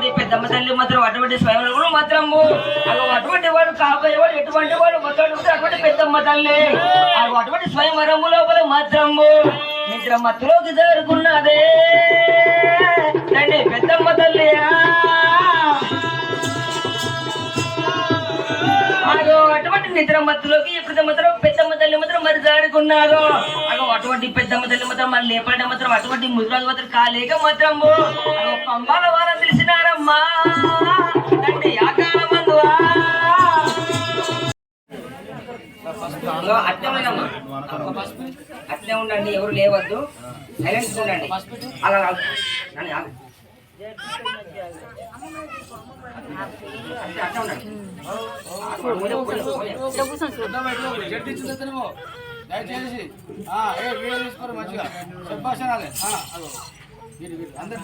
అటువంటి పెద్దమ్మ తల్లి మాత్రం అటువంటి స్వయంలో మాత్రము అటువంటి వాడు కాబోయేవాడు ఎటువంటి వాడు మొత్తం అటువంటి పెద్దమ్మ తల్లి అటువంటి స్వయంవరము లోపల మాత్రము నిద్ర మత్తులోకి జరుగున్నదే తండ్రి పెద్దమ్మ తల్లి అటువంటి నిద్ర మత్తులోకి ఇప్పుడు మాత్రం పెద్దమ్మ తల్లి మాత్రం మరి జారుకున్నారు అటువంటి పెద్దమ్మ తల్లి మాత్రం మళ్ళీ లేపడం మాత్రం అటువంటి ముద్రాలు మాత్రం కాలేక మాత్రం పంబాల వారం తెలిసినారమ్మా తండ్రి ఆకాల మందువా అట్లే ఉండండి ఎవరు లేవద్దు సైలెన్స్ ఉండండి అలా దయచేసి వీడియో తీసుకోరు మంచిగా సంభాషణాలే అందరూ